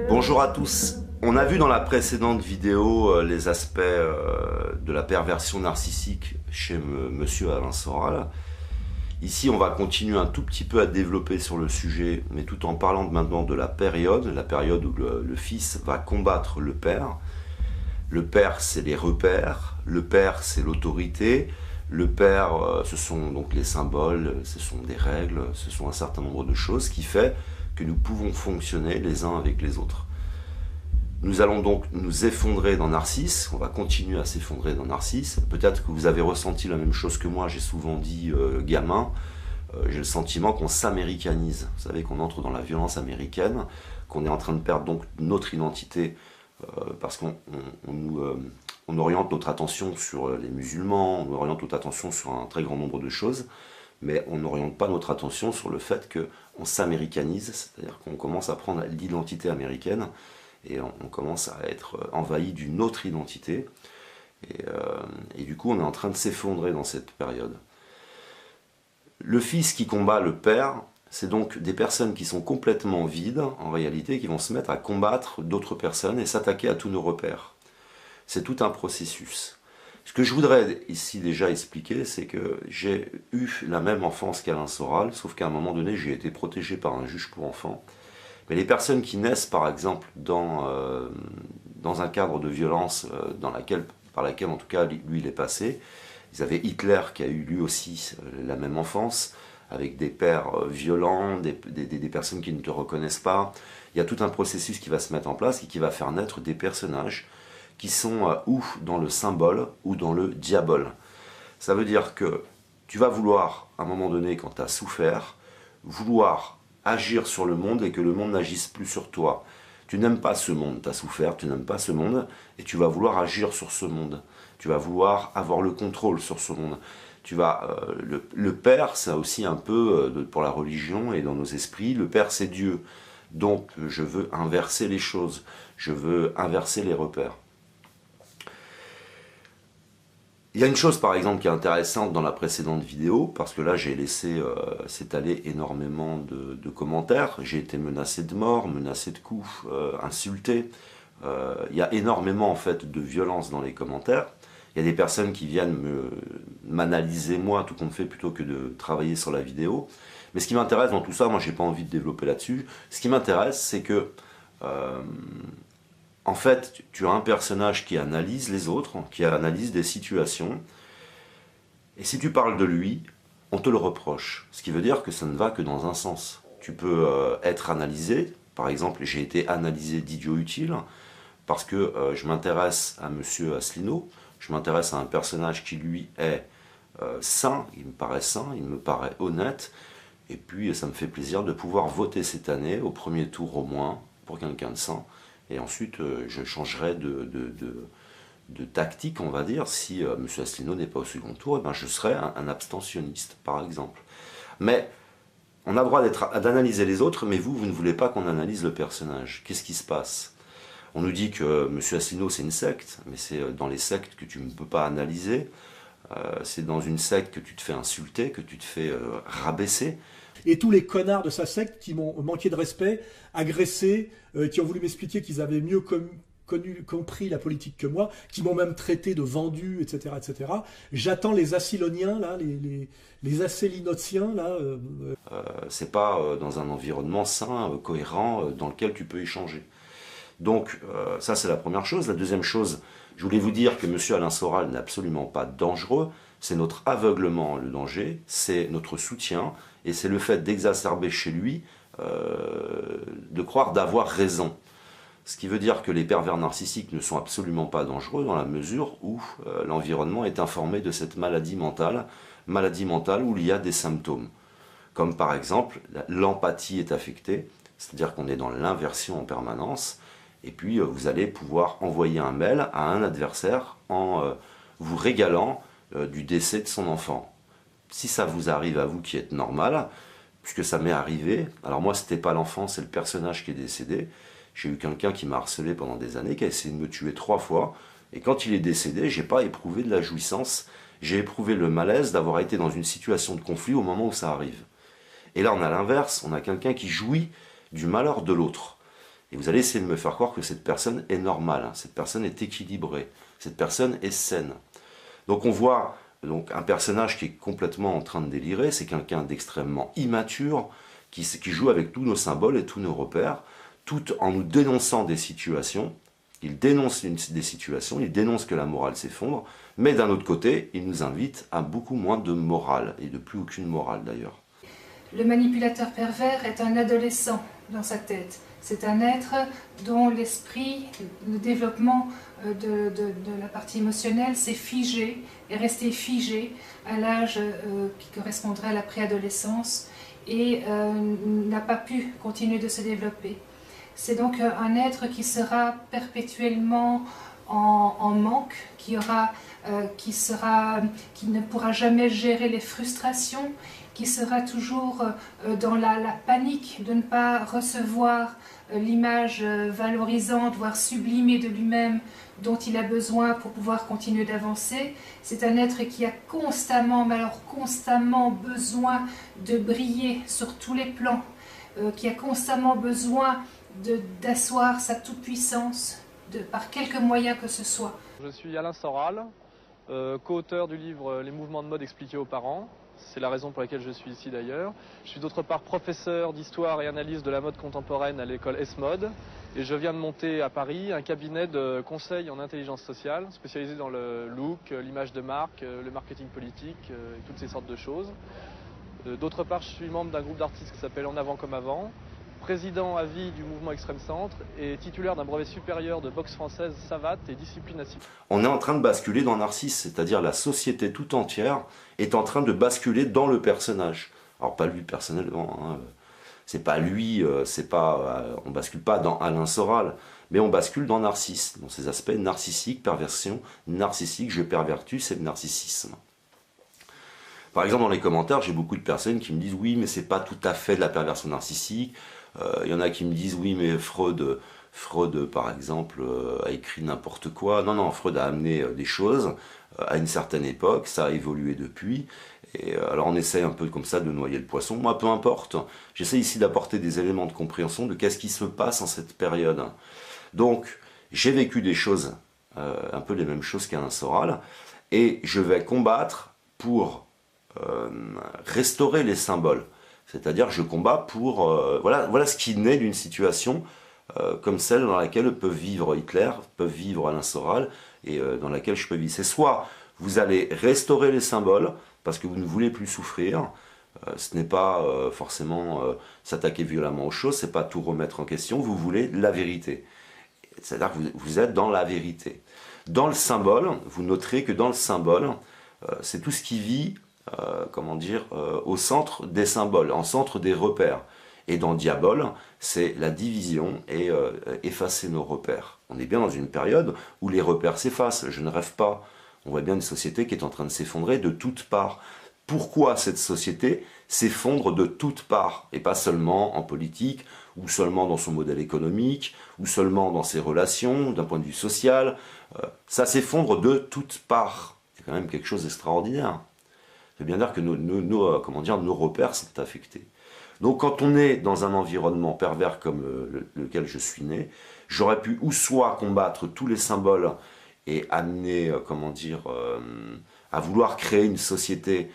Bonjour à tous. On a vu dans la précédente vidéo les aspects de la perversion narcissique chez Monsieur Alain Soral. Ici, on va continuer un tout petit peu à développer sur le sujet, mais tout en parlant maintenant de la période où le fils va combattre le père. Le père, c'est les repères, le père, c'est l'autorité, le père, ce sont donc les symboles, ce sont des règles, ce sont un certain nombre de choses qui fait que nous pouvons fonctionner les uns avec les autres. Nous allons donc nous effondrer dans Narcisse, on va continuer à s'effondrer dans Narcisse. Peut-être que vous avez ressenti la même chose que moi, j'ai souvent dit gamin, j'ai le sentiment qu'on s'américanise. Vous savez qu'on entre dans la violence américaine, qu'on est en train de perdre donc notre identité parce qu'on oriente notre attention sur les musulmans, on oriente notre attention sur un très grand nombre de choses, mais on n'oriente pas notre attention sur le fait qu'on s'américanise, c'est-à-dire qu'on commence à prendre l'identité américaine, et on commence à être envahi d'une autre identité, et du coup on est en train de s'effondrer dans cette période. Le fils qui combat le père, c'est donc des personnes qui sont complètement vides, en réalité, qui vont se mettre à combattre d'autres personnes et s'attaquer à tous nos repères. C'est tout un processus. Ce que je voudrais ici déjà expliquer, c'est que j'ai eu la même enfance qu'Alain Soral, sauf qu'à un moment donné, j'ai été protégé par un juge pour enfants. Mais les personnes qui naissent, par exemple, dans un cadre de violence par laquelle, en tout cas, lui, il est passé, ils avaient Hitler qui a eu lui aussi la même enfance, avec des pères violents, des personnes qui ne te reconnaissent pas. Il y a tout un processus qui va se mettre en place et qui va faire naître des personnages qui sont ou dans le symbole ou dans le diabole. Ça veut dire que tu vas vouloir, à un moment donné, quand tu as souffert, vouloir agir sur le monde et que le monde n'agisse plus sur toi. Tu n'aimes pas ce monde, tu as souffert, tu n'aimes pas ce monde, et tu vas vouloir agir sur ce monde. Tu vas vouloir avoir le contrôle sur ce monde. Le Père, c'est aussi un peu, pour la religion et dans nos esprits, le Père c'est Dieu. Donc je veux inverser les choses, je veux inverser les repères. Il y a une chose par exemple qui est intéressante dans la précédente vidéo, parce que là j'ai laissé s'étaler énormément de commentaires, j'ai été menacé de mort, menacé de coups, insulté. Il y a énormément en fait de violence dans les commentaires. Il y a des personnes qui viennent m'analyser moi tout compte fait plutôt que de travailler sur la vidéo. Mais ce qui m'intéresse dans tout ça, moi j'ai pas envie de développer là-dessus, ce qui m'intéresse c'est que en fait, tu as un personnage qui analyse les autres, qui analyse des situations, et si tu parles de lui, on te le reproche. Ce qui veut dire que ça ne va que dans un sens. Tu peux être analysé, par exemple, j'ai été analysé d'idiot utile, parce que je m'intéresse à Monsieur Asselineau, je m'intéresse à un personnage qui lui est sain, il me paraît honnête, et puis ça me fait plaisir de pouvoir voter cette année, au premier tour au moins, pour quelqu'un de sain. Et ensuite, je changerai de tactique, on va dire, si M. Asselineau n'est pas au second tour, eh ben, je serai un abstentionniste, par exemple. Mais on a le droit d'analyser les autres, mais vous ne voulez pas qu'on analyse le personnage. Qu'est-ce qui se passe? On nous dit que M. Asselineau, c'est une secte, mais c'est dans les sectes que tu ne peux pas analyser. C'est dans une secte que tu te fais insulter, que tu te fais rabaisser. Et tous les connards de sa secte qui m'ont manqué de respect, agressé, qui ont voulu m'expliquer qu'ils avaient mieux compris la politique que moi, qui m'ont même traité de vendu, etc. etc. J'attends les Assiloniens, là, les Asselinotiens. Là. C'est pas dans un environnement sain, cohérent, dans lequel tu peux échanger. Donc ça c'est la première chose. La deuxième chose, je voulais vous dire que M. Alain Soral n'est absolument pas dangereux. C'est notre aveuglement, le danger, c'est notre soutien, et c'est le fait d'exacerber chez lui, de croire d'avoir raison. Ce qui veut dire que les pervers narcissiques ne sont absolument pas dangereux dans la mesure où l'environnement est informé de cette maladie mentale où il y a des symptômes. Comme par exemple, l'empathie est affectée, c'est-à-dire qu'on est dans l'inversion en permanence, et puis vous allez pouvoir envoyer un mail à un adversaire en vous régalant du décès de son enfant. Si ça vous arrive à vous qui êtes normal, puisque ça m'est arrivé, alors moi c'était pas l'enfant, c'est le personnage qui est décédé, j'ai eu quelqu'un qui m'a harcelé pendant des années, qui a essayé de me tuer 3 fois, et quand il est décédé, j'ai pas éprouvé de la jouissance, j'ai éprouvé le malaise d'avoir été dans une situation de conflit au moment où ça arrive. Et là, on a l'inverse, on a quelqu'un qui jouit du malheur de l'autre. Et vous allez essayer de me faire croire que cette personne est normale, cette personne est équilibrée, cette personne est saine. Donc on voit un personnage qui est complètement en train de délirer, c'est quelqu'un d'extrêmement immature, qui joue avec tous nos symboles et tous nos repères, tout en nous dénonçant des situations. Il dénonce des situations, il dénonce que la morale s'effondre, mais d'un autre côté, il nous invite à beaucoup moins de morale, et de plus aucune morale d'ailleurs. Le manipulateur pervers est un adolescent dans sa tête. C'est un être dont l'esprit, le développement de la partie émotionnelle s'est figé, est resté figé à l'âge qui correspondrait à la préadolescence et n'a pas pu continuer de se développer. C'est donc un être qui sera perpétuellement en manque, qui ne pourra jamais gérer les frustrations, qui sera toujours dans la panique de ne pas recevoir l'image valorisante, voire sublimée de lui-même dont il a besoin pour pouvoir continuer d'avancer. C'est un être qui a constamment, mais alors constamment besoin de briller sur tous les plans, qui a constamment besoin d'asseoir sa toute-puissance par quelque moyen que ce soit. Je suis Alain Soral, co-auteur du livre Les mouvements de mode expliqués aux parents. C'est la raison pour laquelle je suis ici d'ailleurs. Je suis d'autre part professeur d'histoire et analyse de la mode contemporaine à l'école S-Mode. Et je viens de monter à Paris un cabinet de conseil en intelligence sociale, spécialisé dans le look, l'image de marque, le marketing politique et toutes ces sortes de choses. D'autre part, je suis membre d'un groupe d'artistes qui s'appelle En Avant Comme Avant, président à vie du mouvement Extrême Centre et titulaire d'un brevet supérieur de boxe française savate et discipline assis. On est en train de basculer dans Narcisse, c'est-à-dire la société tout entière est en train de basculer dans le personnage. Alors pas lui personnellement, hein. C'est pas lui, on bascule pas dans Alain Soral, mais on bascule dans Narcisse, dans ses aspects narcissiques, perversion narcissique, je pervertus, c'est le narcissisme. Par exemple, dans les commentaires, j'ai beaucoup de personnes qui me disent « Oui, mais c'est pas tout à fait de la perversion narcissique ». Il y en a qui me disent « Oui, mais Freud par exemple, a écrit n'importe quoi ». Non, Freud a amené des choses à une certaine époque, ça a évolué depuis. Et alors on essaie un peu comme ça de noyer le poisson. Moi, peu importe, j'essaie ici d'apporter des éléments de compréhension de qu'est-ce qui se passe en cette période. Donc, j'ai vécu des choses, un peu les mêmes choses qu'Alain Soral, et je vais combattre pour restaurer les symboles. C'est-à-dire je combats pour... voilà ce qui naît d'une situation comme celle dans laquelle peuvent vivre Hitler, peuvent vivre Alain Soral, et dans laquelle je peux vivre. C'est soit vous allez restaurer les symboles, parce que vous ne voulez plus souffrir, ce n'est pas forcément s'attaquer violemment aux choses, c'est pas tout remettre en question, vous voulez la vérité. C'est-à-dire que vous êtes dans la vérité. Dans le symbole, vous noterez que dans le symbole, c'est tout ce qui vit au centre des symboles, en centre des repères. Et dans Diabole, c'est la division et effacer nos repères. On est bien dans une période où les repères s'effacent, je ne rêve pas. On voit bien une société qui est en train de s'effondrer de toutes parts. Pourquoi cette société s'effondre de toutes parts, et pas seulement en politique, ou seulement dans son modèle économique, ou seulement dans ses relations, d'un point de vue social. Ça s'effondre de toutes parts. C'est quand même quelque chose d'extraordinaire. C'est bien dire que nos repères sont affectés. Donc quand on est dans un environnement pervers comme lequel je suis né, j'aurais pu ou soit combattre tous les symboles et amener, à vouloir créer une société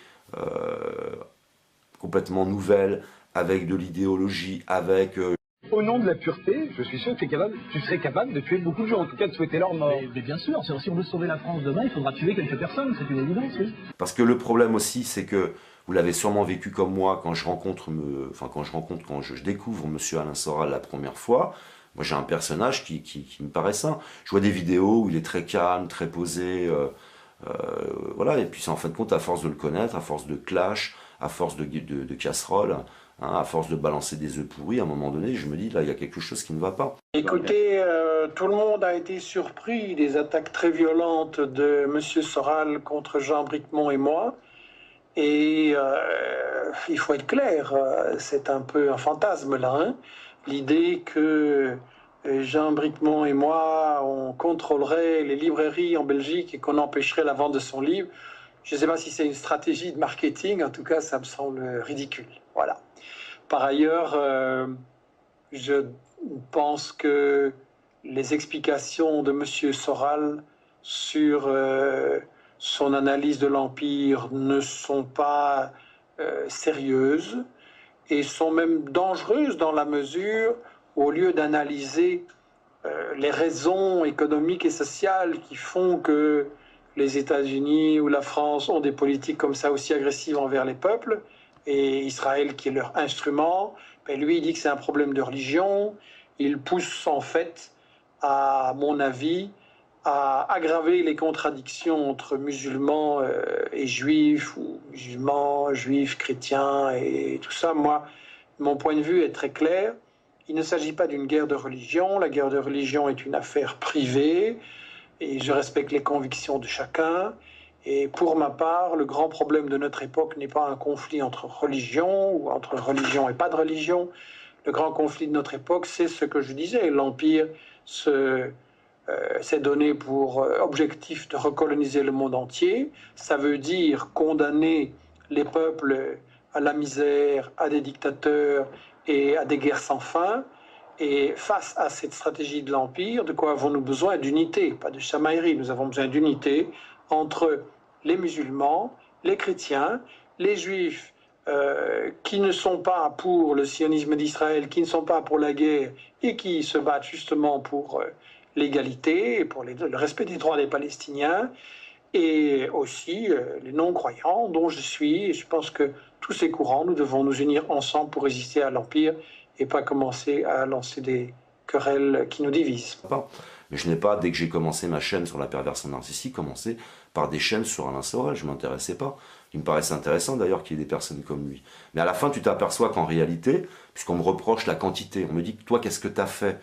complètement nouvelle, avec de l'idéologie, avec... Au nom de la pureté, je suis sûr que tu serais capable de tuer beaucoup de gens, en tout cas de souhaiter leur mort. Mais bien sûr, si on veut sauver la France demain, il faudra tuer quelques personnes, c'est une évidence, oui. Parce que le problème aussi, c'est que vous l'avez sûrement vécu comme moi quand je découvre Monsieur Alain Soral la première fois. Moi j'ai un personnage qui me paraît sain. Je vois des vidéos où il est très calme, très posé, voilà, et puis c'est en fin de compte à force de le connaître, à force de clash, à force de casseroles, hein, à force de balancer des œufs pourris, à un moment donné, je me dis là il y a quelque chose qui ne va pas. Écoutez, tout le monde a été surpris des attaques très violentes de Monsieur Soral contre Jean Bricmont et moi. Et il faut être clair, c'est un peu un fantasme là, hein. L'idée que Jean Bricmont et moi, on contrôlerait les librairies en Belgique et qu'on empêcherait la vente de son livre, Je ne sais pas si c'est une stratégie de marketing, en tout cas, ça me semble ridicule. Voilà. Par ailleurs, je pense que les explications de M. Soral sur son analyse de l'Empire ne sont pas sérieuses et sont même dangereuses dans la mesure où, au lieu d'analyser les raisons économiques et sociales qui font que les États-Unis ou la France ont des politiques comme ça aussi agressives envers les peuples, et Israël qui est leur instrument, ben lui il dit que c'est un problème de religion. Il pousse en fait, à mon avis, à aggraver les contradictions entre musulmans et juifs, ou musulmans, juifs, chrétiens et tout ça. Moi, mon point de vue est très clair. Il ne s'agit pas d'une guerre de religion. La guerre de religion est une affaire privée et je respecte les convictions de chacun. Et pour ma part, le grand problème de notre époque n'est pas un conflit entre religions ou entre religion et pas de religion. Le grand conflit de notre époque, c'est ce que je disais. L'Empire s'est donné pour objectif de recoloniser le monde entier. Ça veut dire condamner les peuples à la misère, à des dictateurs et à des guerres sans fin. Et face à cette stratégie de l'Empire, de quoi avons-nous besoin? D'unité, pas de chamaillerie. Nous avons besoin d'unité entre les musulmans, les chrétiens, les juifs qui ne sont pas pour le sionisme d'Israël, qui ne sont pas pour la guerre et qui se battent justement pour l'égalité et pour le respect des droits des Palestiniens, et aussi les non-croyants dont je suis. Et je pense que tous ces courants, nous devons nous unir ensemble pour résister à l'Empire et pas commencer à lancer des querelles qui nous divisent. Mais je n'ai pas, dès que j'ai commencé ma chaîne sur la perversion narcissique, commencé par des chaînes sur Alain Soral. Je ne m'intéressais pas. Il me paraissait intéressant d'ailleurs qu'il y ait des personnes comme lui. Mais à la fin, tu t'aperçois qu'en réalité, puisqu'on me reproche la quantité, on me dit que toi, qu'est-ce que tu as fait?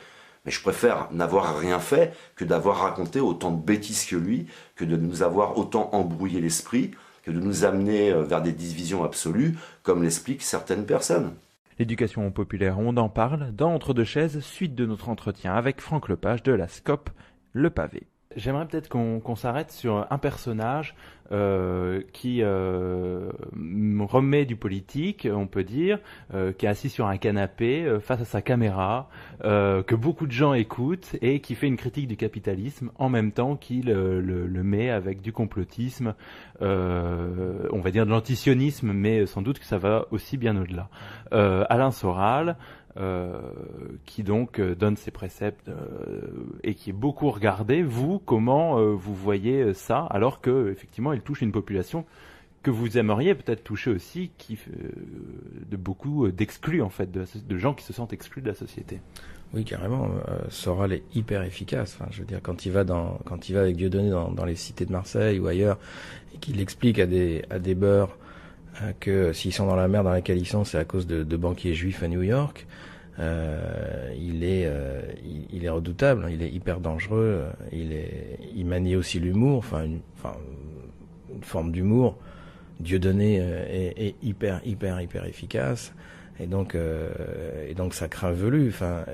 Mais je préfère n'avoir rien fait que d'avoir raconté autant de bêtises que lui, que de nous avoir autant embrouillé l'esprit, que de nous amener vers des divisions absolues, comme l'expliquent certaines personnes. L'éducation populaire, on en parle dans Entre deux chaises, suite de notre entretien avec Franck Lepage de la SCOP Le Pavé. J'aimerais peut-être qu'on s'arrête sur un personnage qui remet du politique, on peut dire, qui est assis sur un canapé face à sa caméra, que beaucoup de gens écoutent et qui fait une critique du capitalisme en même temps qu'il le met avec du complotisme, on va dire de l'antisionisme, mais sans doute que ça va aussi bien au-delà. Alain Soral, qui donc donne ses préceptes et qui est beaucoup regardé. Vous, comment vous voyez ça, alors que effectivement il touche une population que vous aimeriez peut-être toucher aussi, qui de beaucoup d'exclus en fait, de gens qui se sentent exclus de la société. Oui, carrément. Soral est hyper efficace. Enfin, je veux dire, quand il va avec Dieudonné dans les cités de Marseille ou ailleurs, et qu'il explique à des beurs que s'ils sont dans la merde dans laquelle ils sont, c'est à cause de banquiers juifs à New York. Il est redoutable, il est hyper dangereux, il manie aussi l'humour, enfin une forme d'humour. Dieudonné est hyper efficace, et donc ça craint velu. Enfin,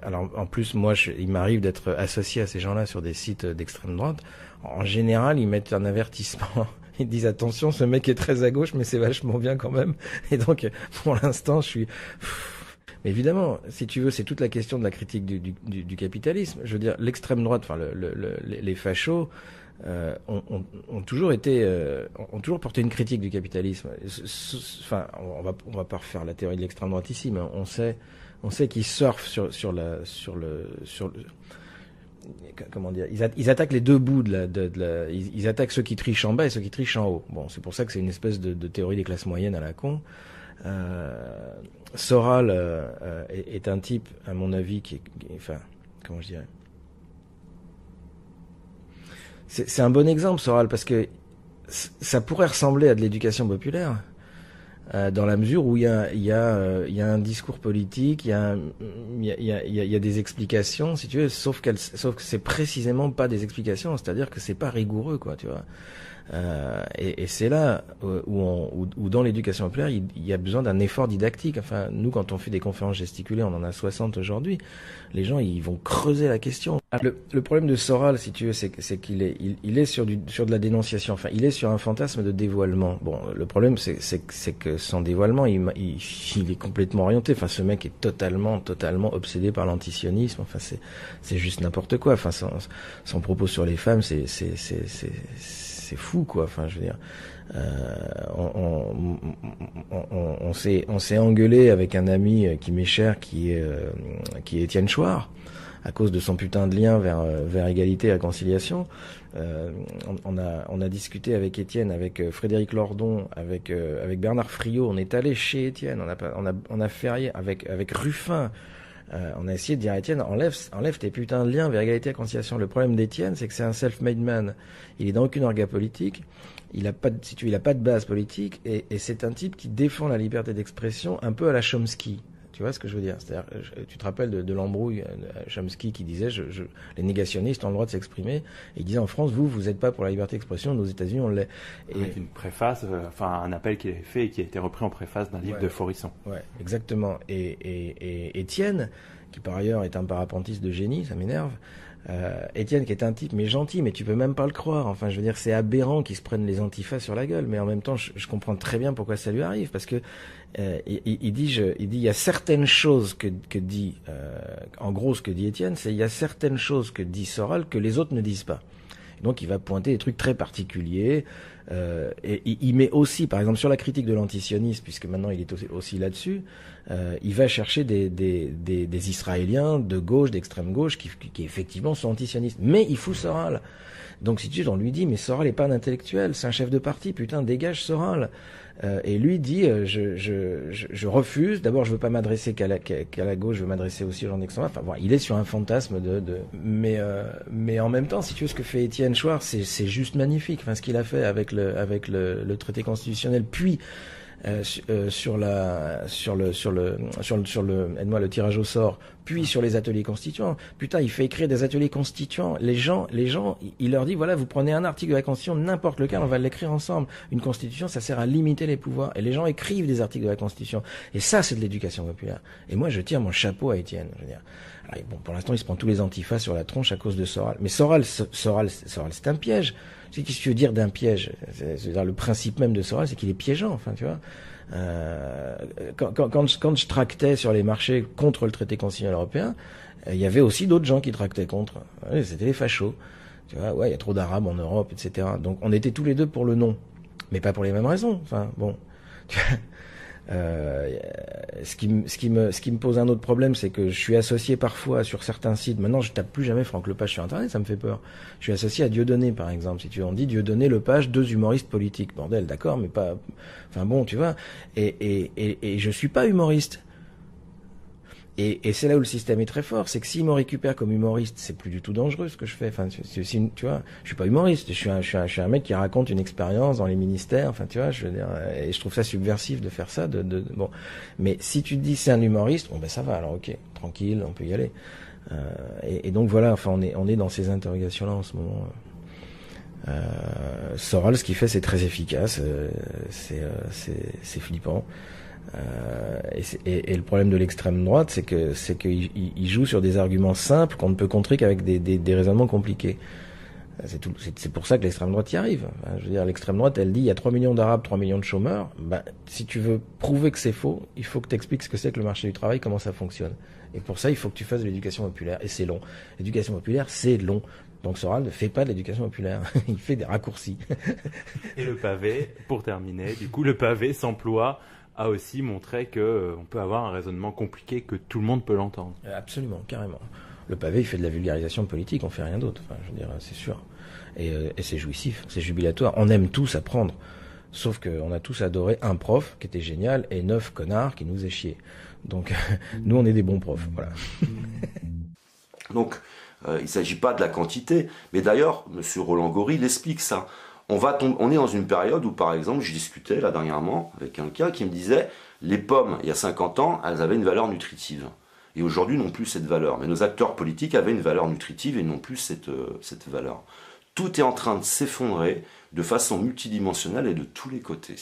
alors en plus moi il m'arrive d'être associé à ces gens-là sur des sites d'extrême droite. En général, ils mettent un avertissement. Ils disent attention, ce mec est très à gauche, mais c'est vachement bien quand même. Et donc, pour l'instant, je suis... Mais évidemment, si tu veux, c'est toute la question de la critique du capitalisme. Je veux dire, l'extrême droite, enfin, les fachos, ont toujours porté une critique du capitalisme. Enfin, on va pas refaire la théorie de l'extrême droite ici, mais on sait qu'ils surfent sur le comment dire, ils attaquent les deux bouts ils attaquent ceux qui trichent en bas et ceux qui trichent en haut. Bon, c'est pour ça que c'est une espèce de théorie des classes moyennes à la con. Soral est un type, à mon avis, qui est enfin, comment je dirais, c'est un bon exemple, Soral, parce que ça pourrait ressembler à de l'éducation populaire. Dans la mesure où il y a un discours politique, il y a des explications, si tu veux, sauf que c'est précisément pas des explications, c'est-à-dire que c'est pas rigoureux, quoi, tu vois. Et c'est là où dans l'éducation populaire, il y a besoin d'un effort didactique. Enfin, nous, quand on fait des conférences gesticulées, on en a 60 aujourd'hui, les gens, ils vont creuser la question. Le problème de Soral, si tu veux, c'est qu'il est sur de la dénonciation. Enfin, il est sur un fantasme de dévoilement. Bon, le problème, c'est que son dévoilement, il est complètement orienté. Enfin, ce mec est totalement obsédé par l'antisionisme. Enfin, c'est juste n'importe quoi. Enfin, son propos sur les femmes, c'est fou, quoi. Enfin, je veux dire, on s'est engueulé avec un ami qui m'est cher, qui est Étienne Chouard, à cause de son putain de lien vers égalité et réconciliation. On a discuté avec Étienne, avec Frédéric Lordon, avec Bernard Friot. On est allé chez Étienne. On a ferrié avec Ruffin. On a essayé de dire à Étienne, enlève tes putains de liens vers égalité et réconciliation. Le problème d'Étienne, c'est que c'est un self-made man. Il est dans aucune orga politique. Il a pas de base politique, et c'est un type qui défend la liberté d'expression un peu à la Chomsky. Tu vois ce que je veux dire? C'est-à-dire, tu te rappelles de l'embrouille Chomsky qui disait les négationnistes ont le droit de s'exprimer, et il disait en France, vous êtes pas pour la liberté d'expression, aux États-Unis on l'est. Avec une préface, un appel qu'il avait fait et qui a été repris en préface d'un livre de Faurisson. Ouais, exactement. Et Étienne, qui par ailleurs est un parapentiste de génie, ça m'énerve. Étienne, qui est un type mais gentil, mais tu peux même pas le croire. Enfin, je veux dire, c'est aberrant qu'ils se prennent les antifas sur la gueule, mais en même temps, je comprends très bien pourquoi ça lui arrive, parce que il dit il y a certaines choses que dit, en gros, ce que dit Étienne, c'est il y a certaines choses que dit Soral que les autres ne disent pas. Et donc, il va pointer des trucs très particuliers. Et il met aussi, par exemple, sur la critique de l'antisionisme, puisque maintenant il est aussi là-dessus, il va chercher des Israéliens de gauche, d'extrême gauche, qui effectivement sont antisionistes. Mais il fout Soral. Donc si tu veux, on lui dit, mais Soral n'est pas un intellectuel, c'est un chef de parti, putain, dégage Soral. Et lui dit, je refuse. D'abord, je veux pas m'adresser qu'à la gauche, je veux m'adresser aussi aux gens d'extrême droite. Enfin, voilà, il est sur un fantasme mais en même temps, si tu veux, ce que fait Étienne Chouard, c'est juste magnifique. Enfin, ce qu'il a fait avec le traité constitutionnel, puis sur le tirage au sort, puis sur les ateliers constituants. Putain, il fait écrire des ateliers constituants. Les gens, il leur dit, voilà, vous prenez un article de la Constitution, n'importe lequel, on va l'écrire ensemble. Une Constitution, ça sert à limiter les pouvoirs. Et les gens écrivent des articles de la Constitution. Et ça, c'est de l'éducation populaire. Et moi, je tire mon chapeau à Étienne. Je veux dire. Alors, bon, pour l'instant, il se prend tous les antifas sur la tronche à cause de Soral. Mais Soral, c'est un piège. Qu'est-ce que tu veux dire d'un piège? C'est-à-dire, le principe même de Soral, c'est qu'il est piégeant, enfin, tu vois. Quand je tractais sur les marchés contre le traité constitutionnel européen, il y avait aussi d'autres gens qui tractaient contre. C'était les fachos. Tu vois, ouais, il y a trop d'Arabes en Europe, etc. Donc, on était tous les deux pour le non. Mais pas pour les mêmes raisons. Enfin, bon. Ce qui me pose un autre problème, c'est que je suis associé parfois sur certains sites. Maintenant, je tape plus jamais Franck Lepage sur Internet, ça me fait peur. Je suis associé à Dieudonné, par exemple. Si tu veux, on dit Dieudonné, Lepage, 2 humoristes politiques. Bordel, d'accord, mais pas. Enfin bon, tu vois. Et je suis pas humoriste. Et c'est là où le système est très fort, c'est que s'il me récupère comme humoriste, c'est plus du tout dangereux ce que je fais. Enfin, tu vois, je suis pas humoriste, je suis un mec qui raconte une expérience dans les ministères. Enfin, tu vois, je veux dire, et je trouve ça subversif de faire ça. Bon, mais si tu te dis c'est un humoriste, bon ben ça va, alors ok, tranquille, on peut y aller. Et donc voilà, enfin, on est dans ces interrogations-là en ce moment. Soral, ce qu'il fait, c'est très efficace, c'est flippant. Et le problème de l'extrême droite, c'est qu'il joue sur des arguments simples qu'on ne peut contrer qu'avec des raisonnements compliqués. C'est pour ça que l'extrême droite y arrive. Enfin, je veux dire, l'extrême droite, elle dit il y a 3 millions d'Arabes, 3 millions de chômeurs. Ben, si tu veux prouver que c'est faux, il faut que tu expliques ce que c'est que le marché du travail, comment ça fonctionne. Et pour ça, il faut que tu fasses de l'éducation populaire. Et c'est long. L'éducation populaire, c'est long. Donc Soral ne fait pas de l'éducation populaire. Il fait des raccourcis. Et le pavé, pour terminer, du coup, le pavé s'emploie a aussi montré qu'on peut avoir un raisonnement compliqué, que tout le monde peut l'entendre. Absolument, carrément. Le pavé, il fait de la vulgarisation politique, on fait rien d'autre. Enfin, je veux dire, c'est sûr. Et c'est jouissif, c'est jubilatoire. On aime tous apprendre. Sauf qu'on a tous adoré un prof qui était génial et 9 connards qui nous faisaient chier. Donc, nous, on est des bons profs. Voilà. Donc, il ne s'agit pas de la quantité. Mais d'ailleurs, M. Roland Gori l'explique ça. On est dans une période où, par exemple, je discutais là dernièrement avec quelqu'un qui me disait les pommes, il y a 50 ans, elles avaient une valeur nutritive. Et aujourd'hui, n'ont plus cette valeur. Mais nos acteurs politiques avaient une valeur nutritive et non plus cette valeur. Tout est en train de s'effondrer de façon multidimensionnelle et de tous les côtés.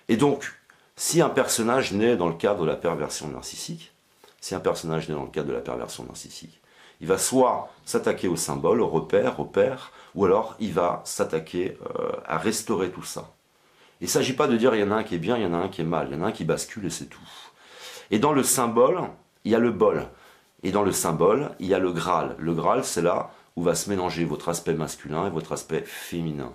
Et donc, si un personnage naît dans le cadre de la perversion narcissique, il va soit s'attaquer au symbole, au repère, ou alors il va s'attaquer à restaurer tout ça. Il ne s'agit pas de dire il y en a un qui est bien, il y en a un qui est mal, il y en a un qui bascule et c'est tout. Et dans le symbole, il y a le bol. Et dans le symbole, il y a le Graal. Le Graal, c'est là où va se mélanger votre aspect masculin et votre aspect féminin.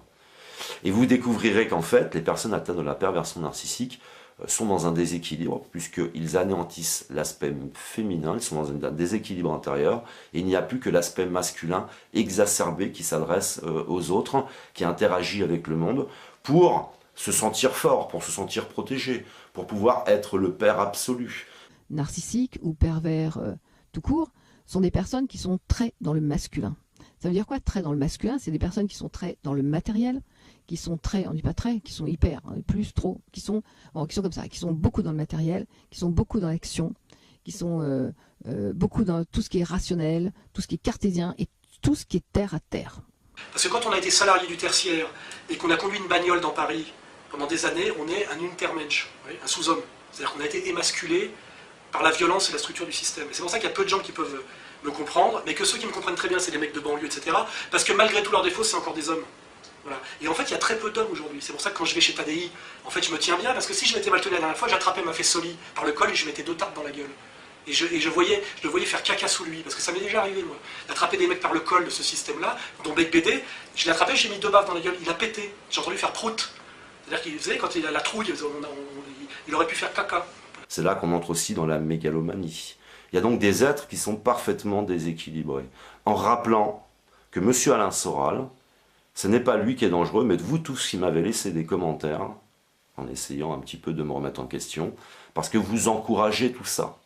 Et vous découvrirez qu'en fait, les personnes atteintes de la perversion narcissique sont dans un déséquilibre, puisqu'ils anéantissent l'aspect féminin, ils sont dans un déséquilibre intérieur, et il n'y a plus que l'aspect masculin exacerbé qui s'adresse aux autres, qui interagit avec le monde, pour se sentir fort, pour se sentir protégé, pour pouvoir être le père absolu. Narcissiques ou pervers tout court sont des personnes qui sont très dans le masculin. Ça veut dire quoi, très dans le masculin? C'est des personnes qui sont très dans le matériel, qui sont très, on dit pas très, qui sont hyper, plus, trop, qui sont comme ça, qui sont beaucoup dans le matériel, qui sont beaucoup dans l'action, qui sont beaucoup dans tout ce qui est rationnel, tout ce qui est cartésien et tout ce qui est terre à terre. Parce que quand on a été salarié du tertiaire et qu'on a conduit une bagnole dans Paris pendant des années, on est un Untermensch, un sous-homme. C'est-à-dire qu'on a été émasculé par la violence et la structure du système. Et c'est pour ça qu'il y a peu de gens qui peuvent me comprendre, mais que ceux qui me comprennent très bien, c'est les mecs de banlieue, etc. Parce que malgré tous leurs défauts, c'est encore des hommes. Voilà. Et en fait, il y a très peu d'hommes aujourd'hui. C'est pour ça que quand je vais chez Tadei, en fait, je me tiens bien, parce que si je m'étais mal tenu la dernière fois, j'attrapais ma Fessoli par le col et je mettais 2 tartes dans la gueule. Et je le voyais faire caca sous lui, parce que ça m'est déjà arrivé, moi, d'attraper des mecs par le col de ce système-là, dont Bec BD, je l'ai attrapé, j'ai mis 2 baffes dans la gueule, il a pété. J'ai entendu faire prout. C'est-à-dire qu'il, vous savez, quand il a la trouille, il aurait pu faire caca. C'est là qu'on entre aussi dans la mégalomanie. Il y a donc des êtres qui sont parfaitement déséquilibrés. En rappelant que M. Alain Soral, ce n'est pas lui qui est dangereux, mais vous tous qui m'avez laissé des commentaires, en essayant un petit peu de me remettre en question, parce que vous encouragez tout ça.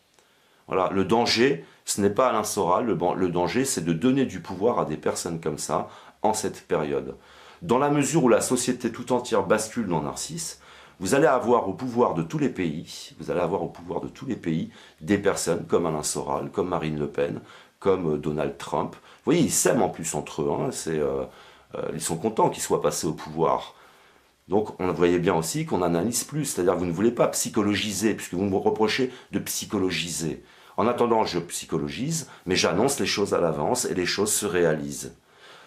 Voilà, le danger, ce n'est pas Alain Soral, le danger, c'est de donner du pouvoir à des personnes comme ça, en cette période. Dans la mesure où la société tout entière bascule dans Narcisse, vous allez avoir au pouvoir de tous les pays, des personnes comme Alain Soral, comme Marine Le Pen, comme Donald Trump. Vous voyez, ils s'aiment en plus entre eux, hein, ils sont contents qu'ils soient passés au pouvoir. Donc on voyait bien aussi qu'on analyse plus, c'est-à-dire que vous ne voulez pas psychologiser, puisque vous me reprochez de psychologiser. En attendant, je psychologise, mais j'annonce les choses à l'avance et les choses se réalisent.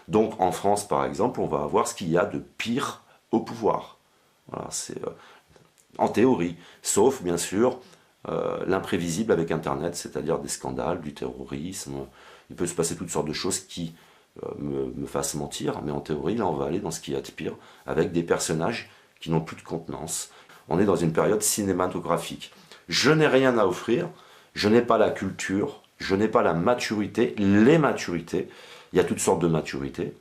Donc en France, par exemple, on va avoir ce qu'il y a de pire au pouvoir. Voilà, c'est en théorie, sauf bien sûr l'imprévisible avec Internet, c'est-à-dire des scandales, du terrorisme. Il peut se passer toutes sortes de choses qui me fassent mentir, mais en théorie, là, on va aller dans ce qu'il y a de pire, avec des personnages qui n'ont plus de contenance. On est dans une période cinématographique. Je n'ai rien à offrir, je n'ai pas la culture, je n'ai pas la maturité, les maturités. Il y a toutes sortes de maturités.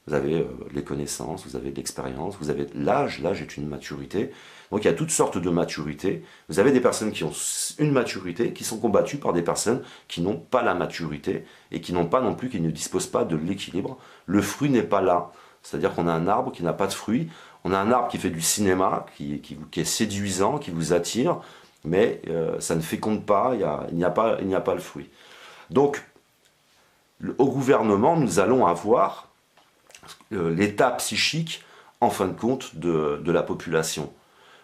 Vous avez les connaissances, vous avez l'expérience, vous avez l'âge est une maturité. Donc il y a toutes sortes de maturités. Vous avez des personnes qui ont une maturité, qui sont combattues par des personnes qui n'ont pas la maturité et qui n'ont pas non plus, qui ne disposent pas de l'équilibre. Le fruit n'est pas là. C'est-à-dire qu'on a un arbre qui n'a pas de fruit. On a un arbre qui fait du cinéma, qui est séduisant, qui vous attire, mais ça ne féconde pas, il n'y a pas le fruit. Donc, au gouvernement, nous allons avoir l'état psychique, en fin de compte, de la population.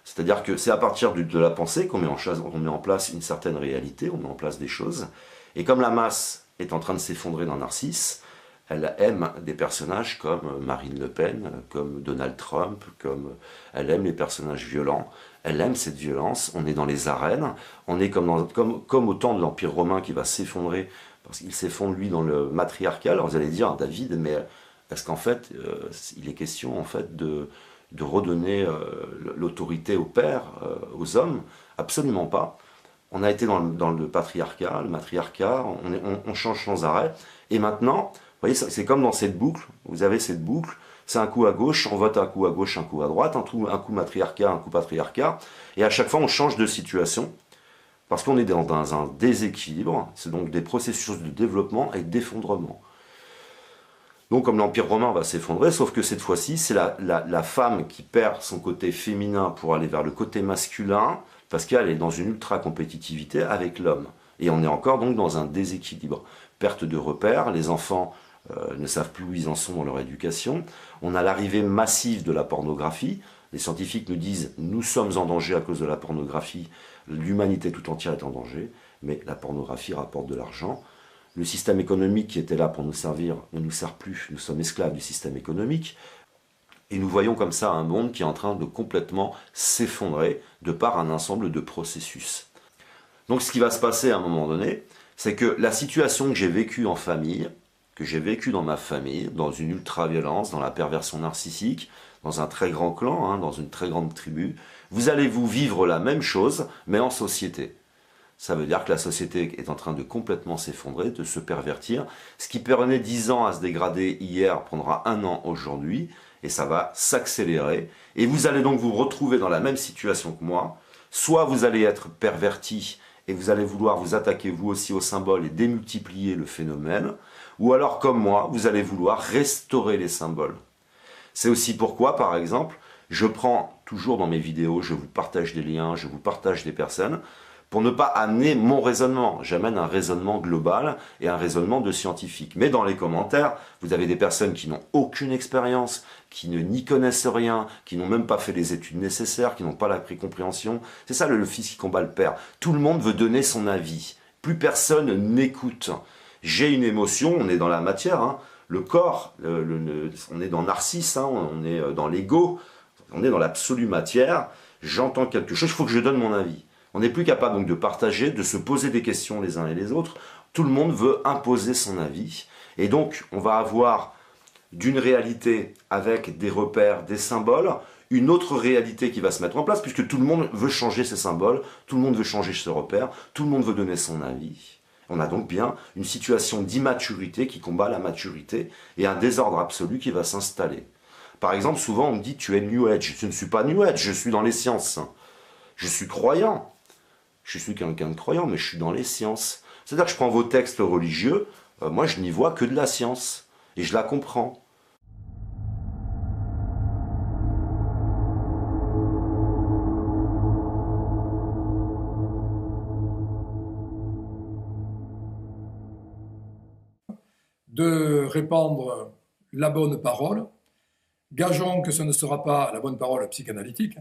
C'est-à-dire que c'est à partir de la pensée qu'on met en place une certaine réalité, on met en place des choses. Et comme la masse est en train de s'effondrer dans Narcisse, elle aime des personnages comme Marine Le Pen, comme Donald Trump, elle aime les personnages violents, elle aime cette violence. On est dans les arènes, on est comme au temps de l'Empire romain qui va s'effondrer, parce qu'il s'effondre lui dans le matriarcal. Alors vous allez dire, David, mais est-ce qu'en fait, il est question en fait de redonner l'autorité aux pères, aux hommes? Absolument pas. On a été dans le patriarcat, le matriarcat, on change sans arrêt. Et maintenant, vous voyez, c'est comme dans cette boucle, vous avez cette boucle, c'est un coup à gauche, on vote un coup à gauche, un coup à droite, un coup matriarcat, un coup patriarcat, et à chaque fois on change de situation, parce qu'on est dans un déséquilibre, c'est donc des processus de développement et d'effondrement. Donc comme l'Empire romain va s'effondrer, sauf que cette fois-ci, c'est la femme qui perd son côté féminin pour aller vers le côté masculin, parce qu'elle est dans une ultra-compétitivité avec l'homme. Et on est encore donc dans un déséquilibre. Perte de repères, les enfants ne savent plus où ils en sont dans leur éducation. On a l'arrivée massive de la pornographie. Les scientifiques nous disent « nous sommes en danger à cause de la pornographie, l'humanité tout entière est en danger », mais la pornographie rapporte de l'argent. Le système économique qui était là pour nous servir ne nous sert plus, nous sommes esclaves du système économique. Et nous voyons comme ça un monde qui est en train de complètement s'effondrer de par un ensemble de processus. Donc ce qui va se passer à un moment donné, c'est que la situation que j'ai vécue en famille, que j'ai vécue dans ma famille, dans une ultra-violence, dans la perversion narcissique, dans un très grand clan, dans une très grande tribu, vous allez vous vivre la même chose, mais en société. Ça veut dire que la société est en train de complètement s'effondrer, de se pervertir. Ce qui prenait 10 ans à se dégrader hier prendra 1 an aujourd'hui, et ça va s'accélérer. Et vous allez donc vous retrouver dans la même situation que moi. Soit vous allez être perverti, et vous allez vouloir vous attaquer vous aussi au symbole et démultiplier le phénomène, ou alors comme moi, vous allez vouloir restaurer les symboles. C'est aussi pourquoi, par exemple, je prends toujours dans mes vidéos, je vous partage des liens, je vous partage des personnes, pour ne pas amener mon raisonnement. J'amène un raisonnement global et un raisonnement de scientifique. Mais dans les commentaires, vous avez des personnes qui n'ont aucune expérience, qui n'y connaissent rien, qui n'ont même pas fait les études nécessaires, qui n'ont pas la précompréhension. C'est ça le fils qui combat le père. Tout le monde veut donner son avis. Plus personne n'écoute. J'ai une émotion, on est dans la matière, le corps, on est dans Narcisse, on est dans l'ego, on est dans l'absolue matière. J'entends quelque chose, il faut que je donne mon avis. On n'est plus capable donc de partager, de se poser des questions les uns et les autres. Tout le monde veut imposer son avis. Et donc, on va avoir d'une réalité avec des repères, des symboles, une autre réalité qui va se mettre en place, puisque tout le monde veut changer ses symboles, tout le monde veut changer ses repères, tout le monde veut donner son avis. On a donc bien une situation d'immaturité qui combat la maturité et un désordre absolu qui va s'installer. Par exemple, souvent on me dit « tu es New Age ». Je ne suis pas New Age, je suis dans les sciences. Je suis croyant. Je suis quelqu'un de croyant, mais je suis dans les sciences. C'est-à-dire que je prends vos textes religieux, moi je n'y vois que de la science, et je la comprends. De répandre la bonne parole. Gageons que ce ne sera pas la bonne parole psychanalytique.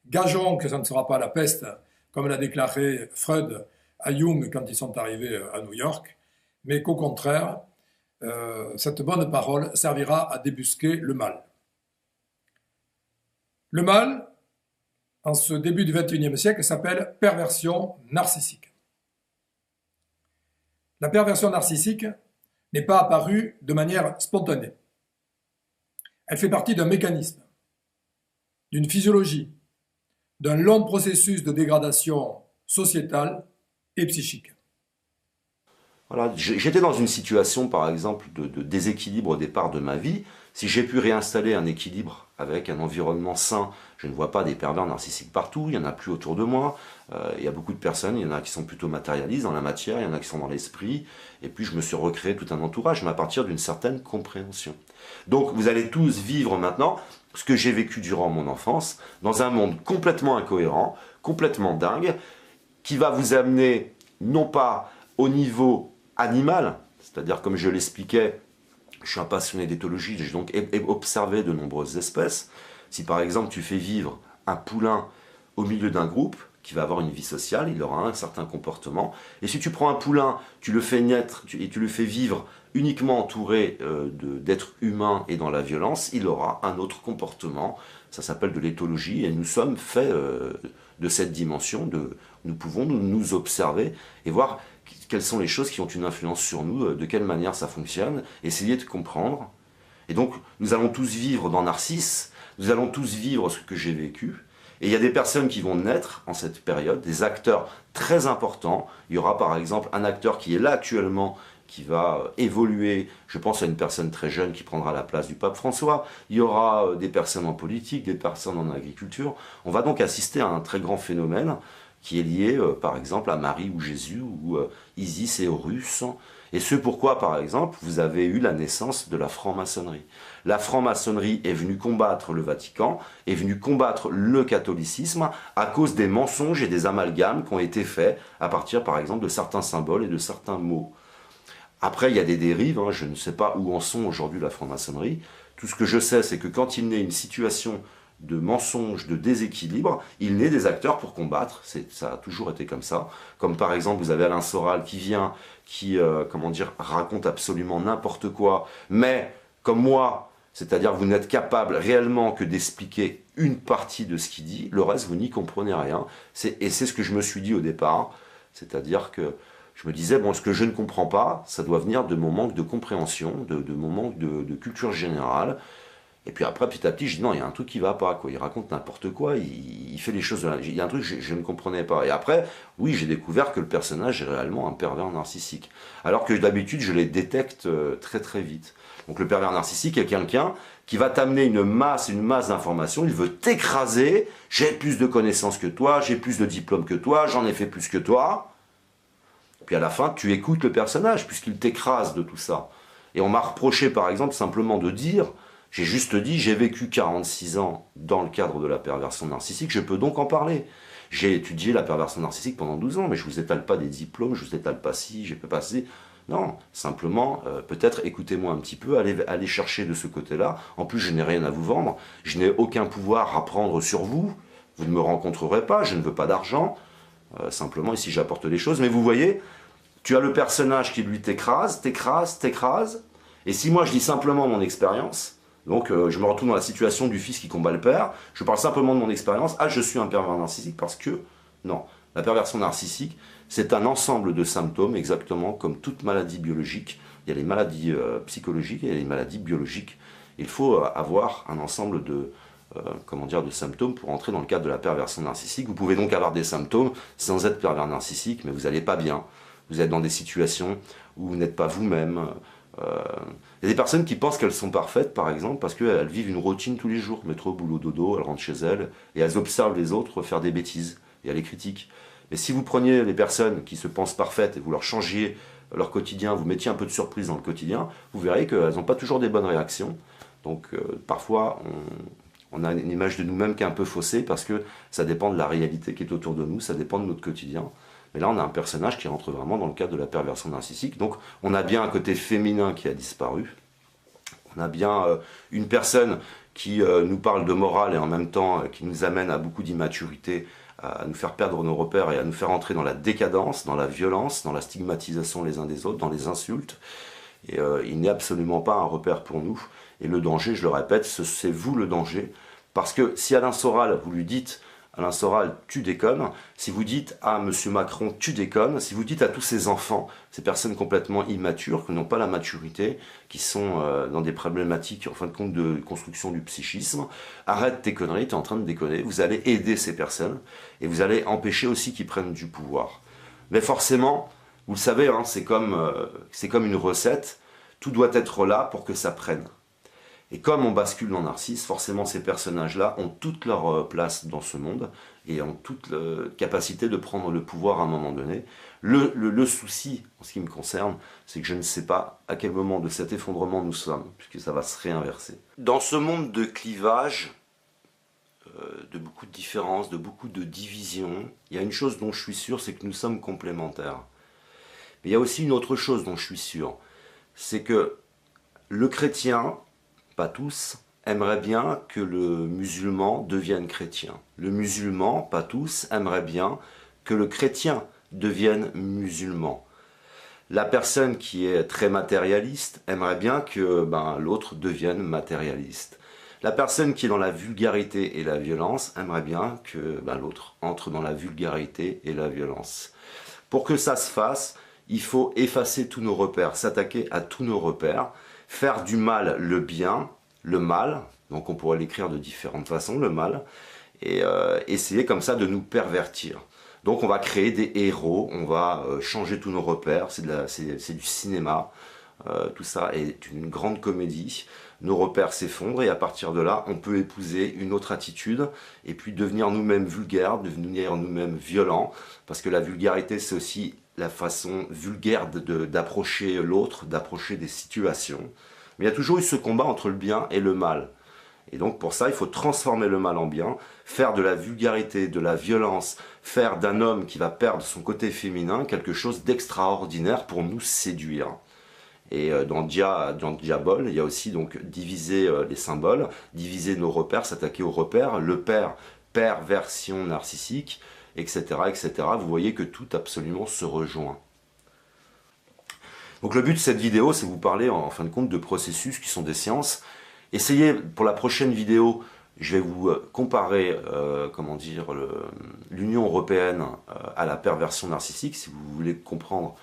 Gageons que ce ne sera pas la peste, comme l'a déclaré Freud à Jung quand ils sont arrivés à New York, mais qu'au contraire, cette bonne parole servira à débusquer le mal. Le mal, en ce début du XXIe siècle, s'appelle perversion narcissique. La perversion narcissique n'est pas apparue de manière spontanée. Elle fait partie d'un mécanisme, d'une physiologie, d'un long processus de dégradation sociétale et psychique. Voilà, j'étais dans une situation, par exemple, de déséquilibre au départ de ma vie. Si j'ai pu réinstaller un équilibre avec un environnement sain, je ne vois pas des pervers narcissiques partout, il n'y en a plus autour de moi. Il y a beaucoup de personnes, il y en a qui sont plutôt matérialistes dans la matière, il y en a qui sont dans l'esprit. Et puis je me suis recréé tout un entourage, mais à partir d'une certaine compréhension. Donc vous allez tous vivre maintenant ce que j'ai vécu durant mon enfance, dans un monde complètement incohérent, complètement dingue, qui va vous amener non pas au niveau animal, c'est-à-dire comme je l'expliquais, je suis un passionné d'éthologie, j'ai donc observé de nombreuses espèces. Si par exemple tu fais vivre un poulain au milieu d'un groupe, qui va avoir une vie sociale, il aura un certain comportement. Et si tu prends un poulain, tu le fais naître et tu le fais vivre uniquement entouré d'êtres humains et dans la violence, il aura un autre comportement. Ça s'appelle de l'éthologie et nous sommes faits de cette dimension. Nous pouvons nous observer et voir quelles sont les choses qui ont une influence sur nous, de quelle manière ça fonctionne, essayer de comprendre. Et donc nous allons tous vivre dans Narcisse, nous allons tous vivre ce que j'ai vécu. Et il y a des personnes qui vont naître en cette période, des acteurs très importants. Il y aura par exemple un acteur qui est là actuellement, qui va évoluer. Je pense à une personne très jeune qui prendra la place du pape François. Il y aura des personnes en politique, des personnes en agriculture. On va donc assister à un très grand phénomène qui est lié par exemple à Marie ou Jésus ou Isis et Horus. Et ce pourquoi, par exemple, vous avez eu la naissance de la franc-maçonnerie. La franc-maçonnerie est venue combattre le Vatican, est venue combattre le catholicisme à cause des mensonges et des amalgames qui ont été faits à partir, par exemple, de certains symboles et de certains mots. Après, il y a des dérives, hein, je ne sais pas où en sont aujourd'hui la franc-maçonnerie. Tout ce que je sais, c'est que quand il naît une situation de mensonge, de déséquilibre, il naît des acteurs pour combattre. Ça a toujours été comme ça. Comme par exemple, vous avez Alain Soral qui vient, qui raconte absolument n'importe quoi, mais comme moi, c'est-à-dire vous n'êtes capable réellement que d'expliquer une partie de ce qu'il dit, le reste, vous n'y comprenez rien. Et c'est ce que je me suis dit au départ, c'est-à-dire que je me disais, bon, ce que je ne comprends pas, ça doit venir de mon manque de compréhension, de mon manque de culture générale. Et puis après, petit à petit, je dis non, il y a un truc qui va pas, quoi. Il raconte n'importe quoi, il fait les choses. Il y a un truc que je ne comprenais pas. Et après, oui, j'ai découvert que le personnage est réellement un pervers narcissique. Alors que d'habitude, je les détecte très très vite. Donc le pervers narcissique est quelqu'un qui va t'amener une masse d'informations, il veut t'écraser, j'ai plus de connaissances que toi, j'ai plus de diplômes que toi, j'en ai fait plus que toi. Puis à la fin, tu écoutes le personnage, puisqu'il t'écrase de tout ça. Et on m'a reproché, par exemple, simplement de dire, j'ai juste dit, j'ai vécu 46 ans dans le cadre de la perversion narcissique, je peux donc en parler. J'ai étudié la perversion narcissique pendant 12 ans, mais je ne vous étale pas des diplômes, je ne vous étale pas si, j'ai pas passé. Non, simplement, peut-être écoutez-moi un petit peu, allez chercher de ce côté-là. En plus, je n'ai rien à vous vendre, je n'ai aucun pouvoir à prendre sur vous, vous ne me rencontrerez pas, je ne veux pas d'argent. Simplement, ici, j'apporte des choses. Mais vous voyez, tu as le personnage qui, lui, t'écrase. Et si moi, je dis simplement mon expérience, donc je me retrouve dans la situation du fils qui combat le père, je parle simplement de mon expérience, je suis un pervers narcissique parce que, non, la perversion narcissique, c'est un ensemble de symptômes, exactement comme toute maladie biologique. Il y a les maladies psychologiques et les maladies biologiques. Il faut avoir un ensemble de symptômes pour entrer dans le cadre de la perversion narcissique. Vous pouvez donc avoir des symptômes sans être pervers narcissique, mais vous n'allez pas bien. Vous êtes dans des situations où vous n'êtes pas vous-même. Il y a des personnes qui pensent qu'elles sont parfaites, par exemple, parce qu'elles vivent une routine tous les jours. Métro, boulot, dodo, elles rentrent chez elles, et elles observent les autres faire des bêtises, et elles les critiquent. Mais si vous preniez les personnes qui se pensent parfaites et vous leur changiez leur quotidien, vous mettiez un peu de surprise dans le quotidien, vous verrez qu'elles n'ont pas toujours des bonnes réactions. Donc parfois, on a une image de nous-mêmes qui est un peu faussée parce que ça dépend de la réalité qui est autour de nous, ça dépend de notre quotidien. Mais là, on a un personnage qui rentre vraiment dans le cadre de la perversion narcissique. Donc, on a bien un côté féminin qui a disparu. On a bien une personne qui nous parle de morale et en même temps qui nous amène à beaucoup d'immaturité, à nous faire perdre nos repères et à nous faire entrer dans la décadence, dans la violence, dans la stigmatisation les uns des autres, dans les insultes. Et il n'est absolument pas un repère pour nous. Et le danger, je le répète, c'est vous le danger. Parce que si Alain Soral, vous lui dites « Alain Soral, tu déconnes », si vous dites « Ah, Monsieur Macron, tu déconnes », si vous dites à tous ces enfants, ces personnes complètement immatures, qui n'ont pas la maturité, qui sont dans des problématiques, en fin de compte, de construction du psychisme, « Arrête tes conneries, tu es en train de déconner », vous allez aider ces personnes, et vous allez empêcher aussi qu'ils prennent du pouvoir. Mais forcément, vous le savez, hein, c'est comme une recette, tout doit être là pour que ça prenne. Et comme on bascule dans Narcisse, forcément ces personnages-là ont toute leur place dans ce monde et ont toute capacité de prendre le pouvoir à un moment donné. Le souci, en ce qui me concerne, c'est que je ne sais pas à quel moment de cet effondrement nous sommes, puisque ça va se réinverser. Dans ce monde de clivage, de beaucoup de différences, de beaucoup de divisions, il y a une chose dont je suis sûr, c'est que nous sommes complémentaires. Mais il y a aussi une autre chose dont je suis sûr, c'est que le chrétien, pas tous, aimeraient bien que le musulman devienne chrétien. Le musulman, pas tous, aimeraient bien que le chrétien devienne musulman. La personne qui est très matérialiste aimerait bien que l'autre devienne matérialiste. La personne qui est dans la vulgarité et la violence aimerait bien que l'autre entre dans la vulgarité et la violence. Pour que ça se fasse, il faut effacer tous nos repères, s'attaquer à tous nos repères, faire du mal le bien, le mal, donc on pourrait l'écrire de différentes façons, le mal, et essayer comme ça de nous pervertir. Donc on va créer des héros, on va changer tous nos repères, c'est du cinéma, tout ça est une grande comédie, nos repères s'effondrent et à partir de là on peut épouser une autre attitude et puis devenir nous-mêmes vulgaires, devenir nous-mêmes violents, parce que la vulgarité c'est aussi la façon vulgaire d'approcher l'autre, d'approcher des situations. Mais il y a toujours eu ce combat entre le bien et le mal. Et donc pour ça, il faut transformer le mal en bien, faire de la vulgarité, de la violence, faire d'un homme qui va perdre son côté féminin quelque chose d'extraordinaire pour nous séduire. Et dans Diabol, il y a aussi donc diviser les symboles, diviser nos repères, s'attaquer aux repères, le père, perversion narcissique, etc., etc. Vous voyez que tout absolument se rejoint. Donc le but de cette vidéo, c'est vous parler en fin de compte de processus qui sont des sciences. Essayez pour la prochaine vidéo, je vais vous comparer, comment dire, l'Union européenne à la perversion narcissique. Si vous voulez comprendre,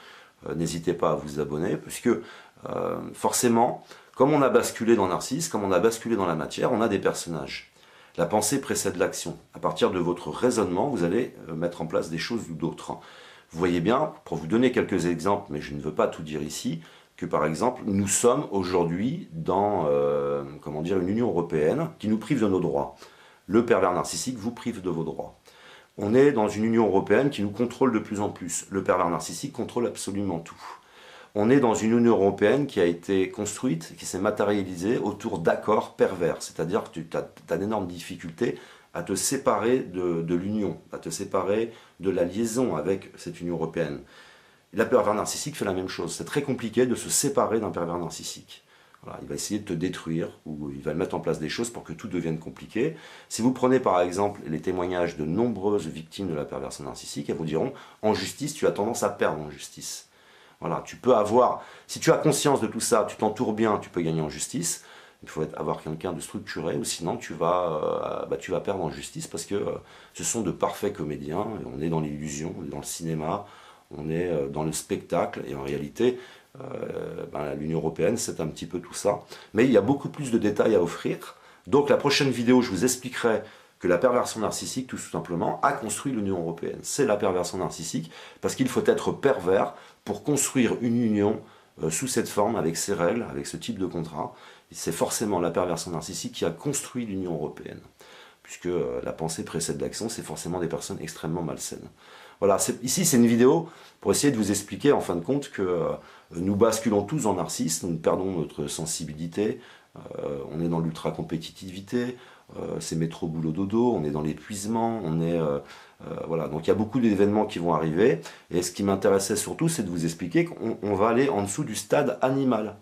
n'hésitez pas à vous abonner, puisque forcément, comme on a basculé dans Narcisse, comme on a basculé dans la matière, on a des personnages. La pensée précède l'action. À partir de votre raisonnement, vous allez mettre en place des choses ou d'autres. Vous voyez bien, pour vous donner quelques exemples, mais je ne veux pas tout dire ici, que par exemple, nous sommes aujourd'hui dans comment dire, une Union européenne qui nous prive de nos droits. Le pervers narcissique vous prive de vos droits. On est dans une Union européenne qui nous contrôle de plus en plus. Le pervers narcissique contrôle absolument tout. On est dans une Union européenne qui a été construite, qui s'est matérialisée autour d'accords pervers. C'est-à-dire que tu as d'énormes difficultés à te séparer de l'Union, à te séparer de la liaison avec cette Union européenne. Et la pervers narcissique fait la même chose. C'est très compliqué de se séparer d'un pervers narcissique. Voilà, il va essayer de te détruire, ou il va mettre en place des choses pour que tout devienne compliqué. Si vous prenez par exemple les témoignages de nombreuses victimes de la perversion narcissique, elles vous diront, en justice, tu as tendance à perdre en justice. Voilà, tu peux avoir, si tu as conscience de tout ça, tu t'entoures bien, tu peux gagner en justice. Il faut avoir quelqu'un de structuré, ou sinon tu vas perdre en justice, parce que ce sont de parfaits comédiens, et on est dans l'illusion, on est dans le cinéma, on est dans le spectacle, et en réalité, l'Union européenne, c'est un petit peu tout ça. Mais il y a beaucoup plus de détails à offrir. Donc la prochaine vidéo, je vous expliquerai que la perversion narcissique, tout simplement, a construit l'Union européenne. C'est la perversion narcissique, parce qu'il faut être pervers pour construire une union sous cette forme, avec ces règles, avec ce type de contrat. C'est forcément la perversion narcissique qui a construit l'Union européenne, puisque la pensée précède l'action, c'est forcément des personnes extrêmement malsaines. Voilà, ici c'est une vidéo pour essayer de vous expliquer en fin de compte que nous basculons tous en narcisse, nous perdons notre sensibilité, on est dans l'ultra-compétitivité, c'est métro boulot dodo, on est dans l'épuisement, on est voilà, donc il y a beaucoup d'événements qui vont arriver, et ce qui m'intéressait surtout, c'est de vous expliquer qu'on va aller en dessous du stade animal.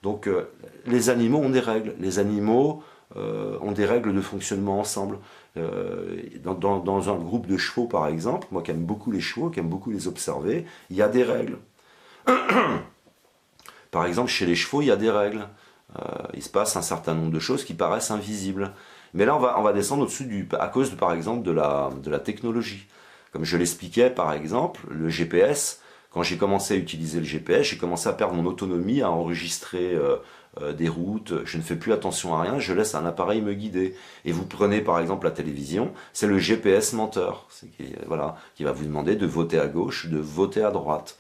Donc les animaux ont des règles, les animaux ont des règles de fonctionnement ensemble. Dans un groupe de chevaux par exemple, moi qui aime beaucoup les chevaux, qui aime beaucoup les observer, il y a des règles. Par exemple, chez les chevaux, il y a des règles. Il se passe un certain nombre de choses qui paraissent invisibles. Mais là, on va descendre au-dessus à cause, par exemple, de la technologie. Comme je l'expliquais, par exemple, le GPS, quand j'ai commencé à utiliser le GPS, j'ai commencé à perdre mon autonomie, à enregistrer des routes, je ne fais plus attention à rien, je laisse un appareil me guider. Et vous prenez par exemple la télévision, c'est le GPS menteur, qui va vous demander de voter à gauche, de voter à droite.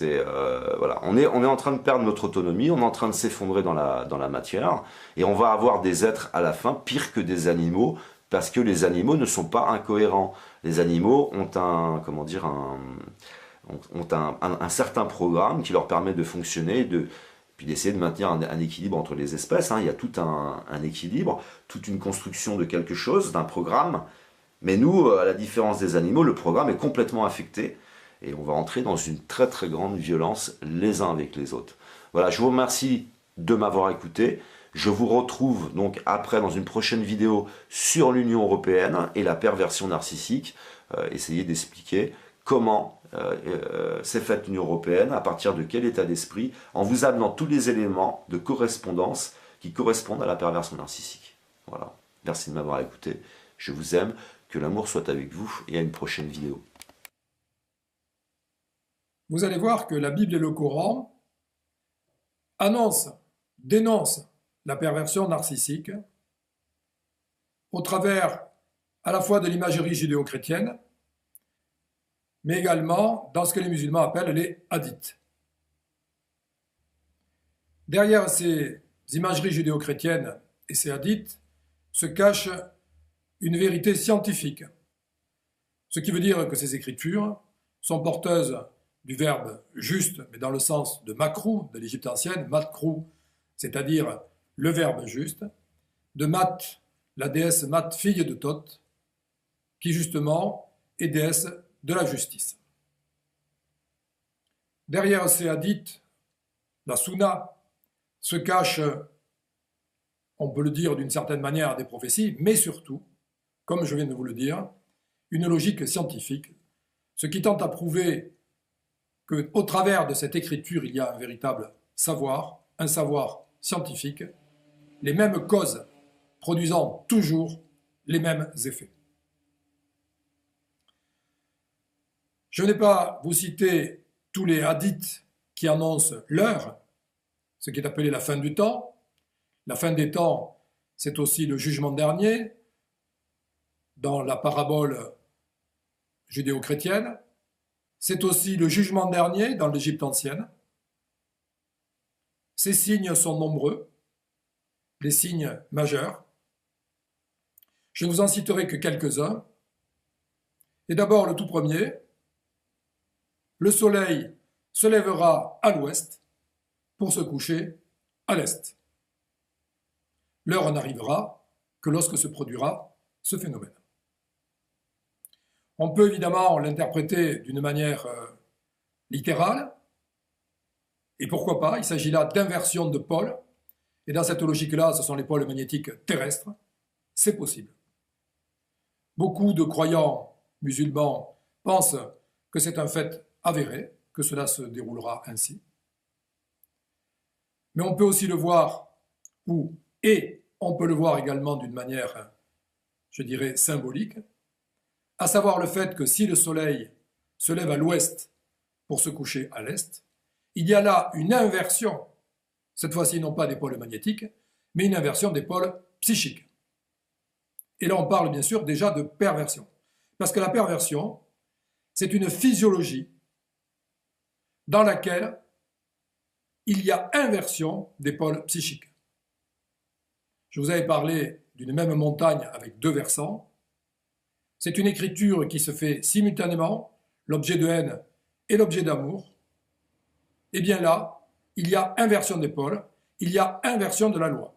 Voilà, on est en train de perdre notre autonomie, on est en train de s'effondrer dans la matière, et on va avoir des êtres à la fin pires que des animaux, parce que les animaux ne sont pas incohérents. Les animaux ont un certain programme qui leur permet de fonctionner, puis d'essayer de maintenir un équilibre entre les espèces. Il y a tout un équilibre, toute une construction de quelque chose, d'un programme. Mais nous, à la différence des animaux, le programme est complètement affecté. Et on va entrer dans une très très grande violence les uns avec les autres. Voilà, je vous remercie de m'avoir écouté. Je vous retrouve donc après dans une prochaine vidéo sur l'Union européenne et la perversion narcissique. Essayer d'expliquer comment s'est faite l'Union européenne, à partir de quel état d'esprit, en vous amenant tous les éléments de correspondance qui correspondent à la perversion narcissique. Voilà, merci de m'avoir écouté, je vous aime, que l'amour soit avec vous, et à une prochaine vidéo. Vous allez voir que la Bible et le Coran dénoncent la perversion narcissique au travers à la fois de l'imagerie judéo-chrétienne, mais également dans ce que les musulmans appellent les hadiths. Derrière ces imageries judéo-chrétiennes et ces hadiths se cache une vérité scientifique, ce qui veut dire que ces écritures sont porteuses du verbe juste, mais dans le sens de makrou, de l'Égypte ancienne, makrou, c'est-à-dire le verbe juste, de Mat, la déesse Mat, fille de Thoth, qui justement est déesse de la justice. Derrière ces hadiths, la sunna, se cachent, on peut le dire d'une certaine manière, des prophéties, mais surtout, comme je viens de vous le dire, une logique scientifique, ce qui tente à prouver qu'au travers de cette écriture, il y a un véritable savoir, un savoir scientifique, les mêmes causes produisant toujours les mêmes effets. Je n'ai pas vous citer tous les hadiths qui annoncent l'heure, ce qui est appelé la fin du temps. La fin des temps, c'est aussi le jugement dernier, dans la parabole judéo-chrétienne. C'est aussi le jugement dernier dans l'Égypte ancienne. Ces signes sont nombreux, les signes majeurs. Je ne vous en citerai que quelques-uns. Et d'abord, le tout premier, le soleil se lèvera à l'ouest pour se coucher à l'est. L'heure n'arrivera que lorsque se produira ce phénomène. On peut évidemment l'interpréter d'une manière littérale, et pourquoi pas, il s'agit là d'inversion de pôles, et dans cette logique-là, ce sont les pôles magnétiques terrestres, c'est possible. Beaucoup de croyants musulmans pensent que c'est un fait avéré, que cela se déroulera ainsi. Mais on peut aussi le voir, et on peut le voir également d'une manière, je dirais, symbolique, à savoir le fait que si le soleil se lève à l'ouest pour se coucher à l'est, il y a là une inversion, cette fois-ci non pas des pôles magnétiques, mais une inversion des pôles psychiques. Et là on parle bien sûr déjà de perversion, parce que la perversion, c'est une physiologie dans laquelle il y a inversion des pôles psychiques. Je vous avais parlé d'une même montagne avec deux versants. C'est une écriture qui se fait simultanément, l'objet de haine et l'objet d'amour. Et bien là, il y a inversion des pôles, il y a inversion de la loi.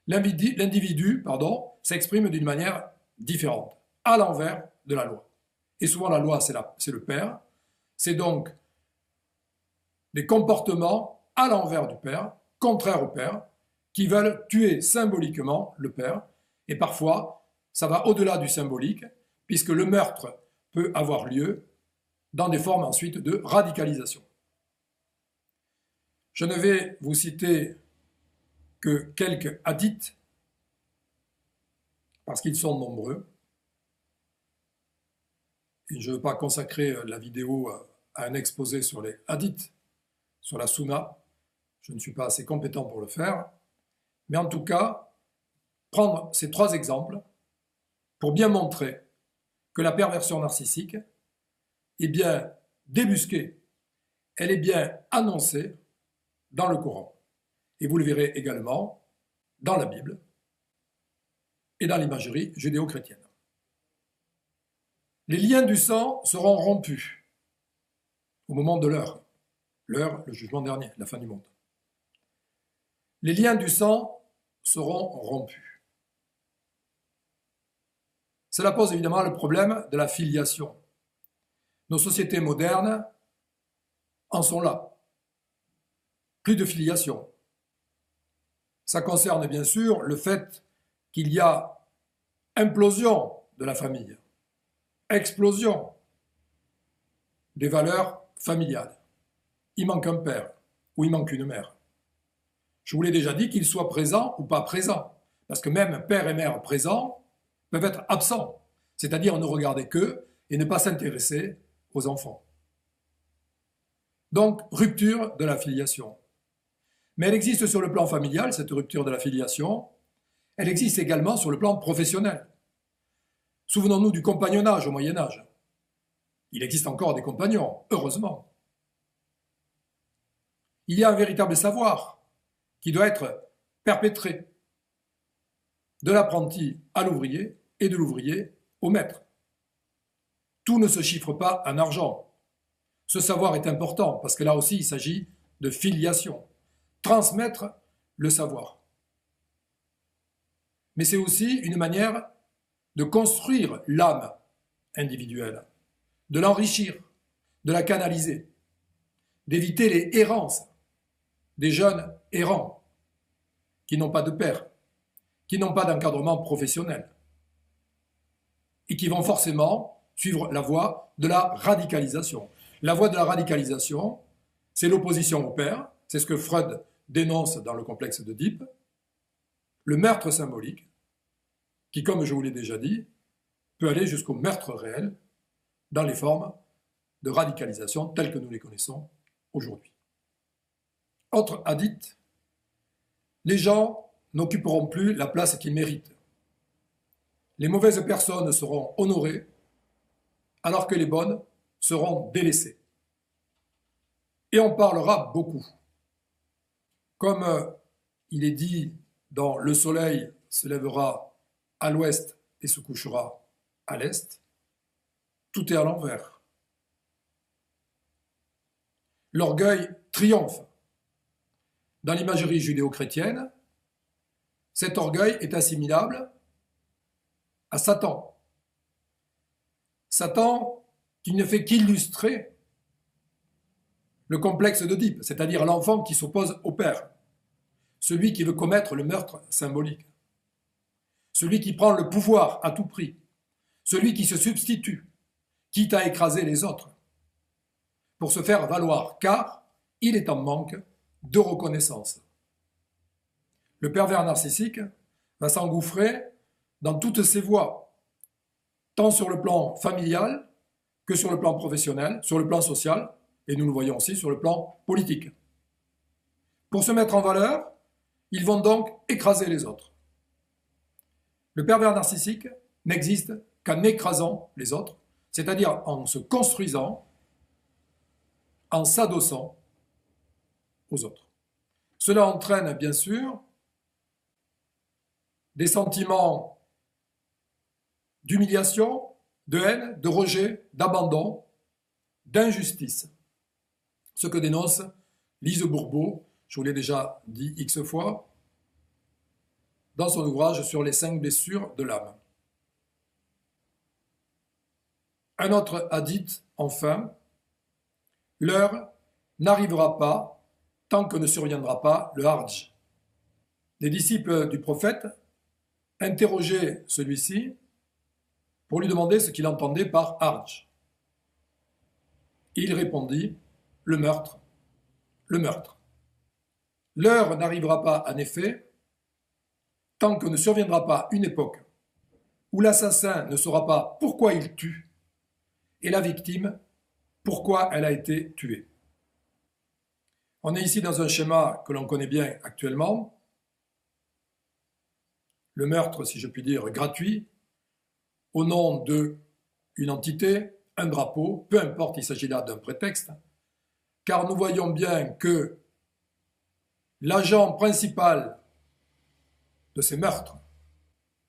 L'individu, s'exprime d'une manière différente, à l'envers de la loi. Et souvent la loi, c'est le père. C'est donc des comportements à l'envers du père, contraires au père, qui veulent tuer symboliquement le père. Et parfois, ça va au-delà du symbolique, puisque le meurtre peut avoir lieu dans des formes ensuite de radicalisation. Je ne vais vous citer que quelques hadiths, parce qu'ils sont nombreux. Et je ne veux pas consacrer la vidéo à un exposé sur les hadiths, sur la sunna. Je ne suis pas assez compétent pour le faire. Mais en tout cas, prendre ces trois exemples pour bien montrer que la perversion narcissique est bien débusquée, elle est bien annoncée dans le Coran. Et vous le verrez également dans la Bible et dans l'imagerie judéo-chrétienne. Les liens du sang seront rompus au moment de l'heure. L'heure, le jugement dernier, la fin du monde. Les liens du sang seront rompus. Cela pose évidemment le problème de la filiation. Nos sociétés modernes en sont là. Plus de filiation. Ça concerne bien sûr le fait qu'il y a implosion de la famille, explosion des valeurs familiales. Il manque un père ou il manque une mère. Je vous l'ai déjà dit, qu'ils soient présents ou pas présents, parce que même père et mère présents peuvent être absents, c'est-à-dire ne regarder qu'eux et ne pas s'intéresser aux enfants. Donc, rupture de la filiation. Mais elle existe sur le plan familial, cette rupture de la filiation. Elle existe également sur le plan professionnel. Souvenons-nous du compagnonnage au Moyen-Âge. Il existe encore des compagnons, heureusement. Il y a un véritable savoir qui doit être perpétré de l'apprenti à l'ouvrier et de l'ouvrier au maître. Tout ne se chiffre pas en argent. Ce savoir est important parce que là aussi il s'agit de filiation, transmettre le savoir. Mais c'est aussi une manière de construire l'âme individuelle, de l'enrichir, de la canaliser, d'éviter les errances. des jeunes errants, qui n'ont pas de père, qui n'ont pas d'encadrement professionnel, et qui vont forcément suivre la voie de la radicalisation. La voie de la radicalisation, c'est l'opposition au père, c'est ce que Freud dénonce dans le complexe d'Oedipe, le meurtre symbolique, qui, comme je vous l'ai déjà dit, peut aller jusqu'au meurtre réel dans les formes de radicalisation telles que nous les connaissons aujourd'hui. Autre hadith, les gens n'occuperont plus la place qu'ils méritent. Les mauvaises personnes seront honorées, alors que les bonnes seront délaissées. Et on parlera beaucoup. Comme il est dit dans Le soleil se lèvera à l'ouest et se couchera à l'est, tout est à l'envers. L'orgueil triomphe. Dans l'imagerie judéo-chrétienne, cet orgueil est assimilable à Satan. Satan qui ne fait qu'illustrer le complexe d'Oedipe, c'est-à-dire l'enfant qui s'oppose au père, celui qui veut commettre le meurtre symbolique, celui qui prend le pouvoir à tout prix, celui qui se substitue, quitte à écraser les autres, pour se faire valoir, car il est en manque de reconnaissance. Le pervers narcissique va s'engouffrer dans toutes ses voies, tant sur le plan familial que sur le plan professionnel, sur le plan social, et nous le voyons aussi sur le plan politique. Pour se mettre en valeur, ils vont donc écraser les autres. Le pervers narcissique n'existe qu'en écrasant les autres, c'est-à-dire en se construisant, en s'adossant aux autres. Cela entraîne bien sûr des sentiments d'humiliation, de haine, de rejet, d'abandon, d'injustice. Ce que dénonce Lise Bourbeau, je vous l'ai déjà dit X fois, dans son ouvrage sur les 5 blessures de l'âme. Un autre hadith, enfin, l'heure n'arrivera pas tant que ne surviendra pas le Hajj. Les disciples du prophète interrogeaient celui-ci pour lui demander ce qu'il entendait par Hajj. Il répondit, le meurtre, le meurtre. L'heure n'arrivera pas, en effet, tant que ne surviendra pas une époque où l'assassin ne saura pas pourquoi il tue et la victime pourquoi elle a été tuée. On est ici dans un schéma que l'on connaît bien actuellement. Le meurtre, si je puis dire, gratuit, au nom d'une entité, un drapeau, peu importe, il s'agit là d'un prétexte, car nous voyons bien que l'agent principal de ces meurtres,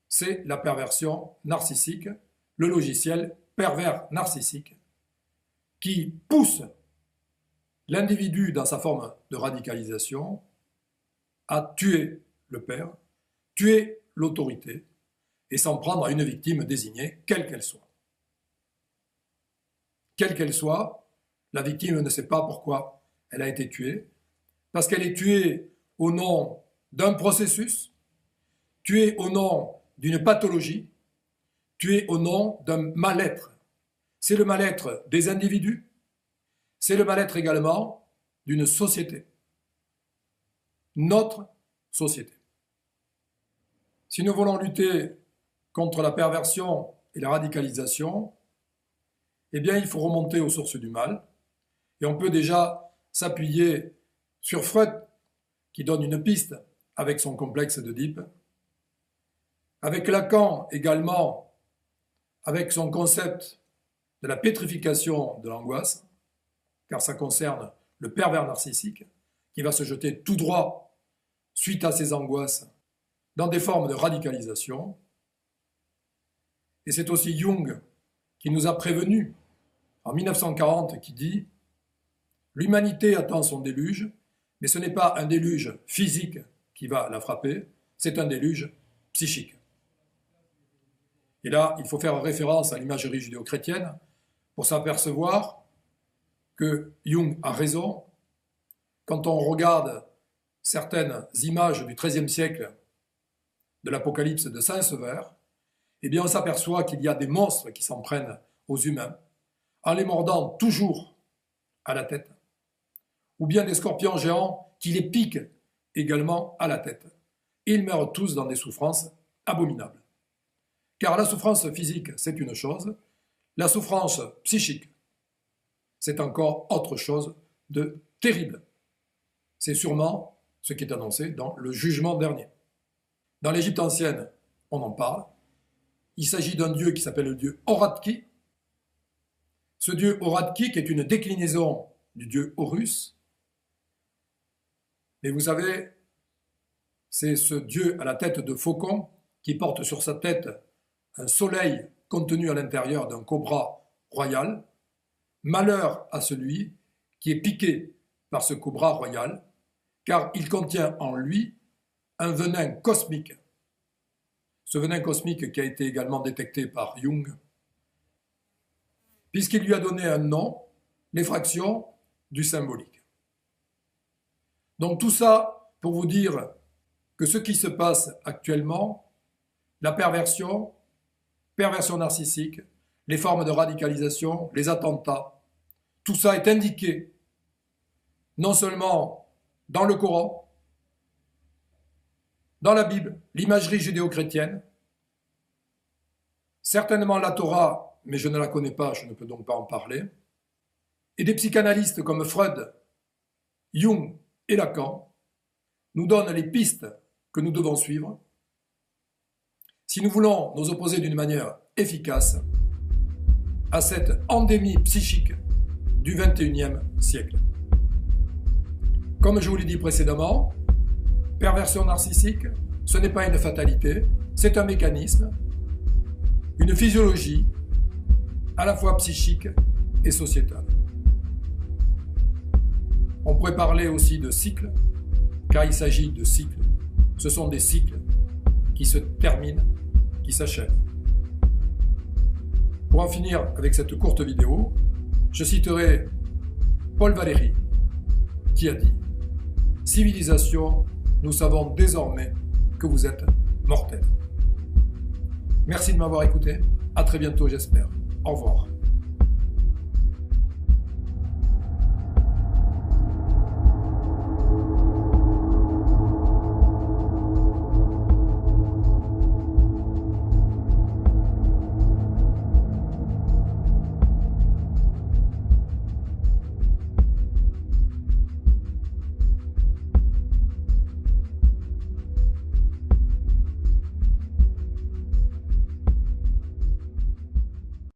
c'est la perversion narcissique, le logiciel pervers narcissique, qui pousse l'individu dans sa forme de radicalisation à tuer le père, tuer l'autorité et s'en prendre à une victime désignée, quelle qu'elle soit. Quelle qu'elle soit, la victime ne sait pas pourquoi elle a été tuée, parce qu'elle est tuée au nom d'un processus, tuée au nom d'une pathologie, tuée au nom d'un mal-être. C'est le mal-être des individus, c'est le mal-être également d'une société, notre société. Si nous voulons lutter contre la perversion et la radicalisation, eh bien il faut remonter aux sources du mal, et on peut déjà s'appuyer sur Freud, qui donne une piste avec son complexe d'Oedipe, avec Lacan également, avec son concept de la pétrification de l'angoisse, car ça concerne le pervers narcissique, qui va se jeter tout droit, suite à ses angoisses, dans des formes de radicalisation. Et c'est aussi Jung qui nous a prévenus, en 1940, qui dit « L'humanité attend son déluge, mais ce n'est pas un déluge physique qui va la frapper, c'est un déluge psychique. » Et là, il faut faire référence à l'imagerie judéo-chrétienne pour s'apercevoir que Jung a raison quand on regarde certaines images du XIIIe siècle de l'Apocalypse de Saint-Sever, eh bien on s'aperçoit qu'il y a des monstres qui s'en prennent aux humains, en les mordant toujours à la tête, ou bien des scorpions géants qui les piquent également à la tête. Et ils meurent tous dans des souffrances abominables. Car la souffrance physique, c'est une chose, la souffrance psychique, c'est encore autre chose de terrible. C'est sûrement ce qui est annoncé dans le jugement dernier. Dans l'Égypte ancienne, on en parle. Il s'agit d'un dieu qui s'appelle le dieu Horadki. Ce dieu Horadki, qui est une déclinaison du dieu Horus. Mais vous savez, c'est ce dieu à la tête de faucon qui porte sur sa tête un soleil contenu à l'intérieur d'un cobra royal. Malheur à celui qui est piqué par ce cobra royal, car il contient en lui un venin cosmique. Ce venin cosmique qui a été également détecté par Jung, puisqu'il lui a donné un nom, l'effraction du symbolique. Donc tout ça pour vous dire que ce qui se passe actuellement, la perversion narcissique, les formes de radicalisation, les attentats, tout ça est indiqué non seulement dans le Coran, dans la Bible, l'imagerie judéo-chrétienne, certainement la Torah, mais je ne la connais pas, je ne peux donc pas en parler, et des psychanalystes comme Freud, Jung et Lacan nous donnent les pistes que nous devons suivre si nous voulons nous opposer d'une manière efficace à cette endémie psychique du XXIe siècle. Comme je vous l'ai dit précédemment, perversion narcissique, ce n'est pas une fatalité, c'est un mécanisme, une physiologie à la fois psychique et sociétale. On pourrait parler aussi de cycle, car il s'agit de cycles. Ce sont des cycles qui se terminent, qui s'achèvent. Pour en finir avec cette courte vidéo, je citerai Paul Valéry, qui a dit « Civilisation, nous savons désormais que vous êtes mortels. » Merci de m'avoir écouté. À très bientôt, j'espère. Au revoir.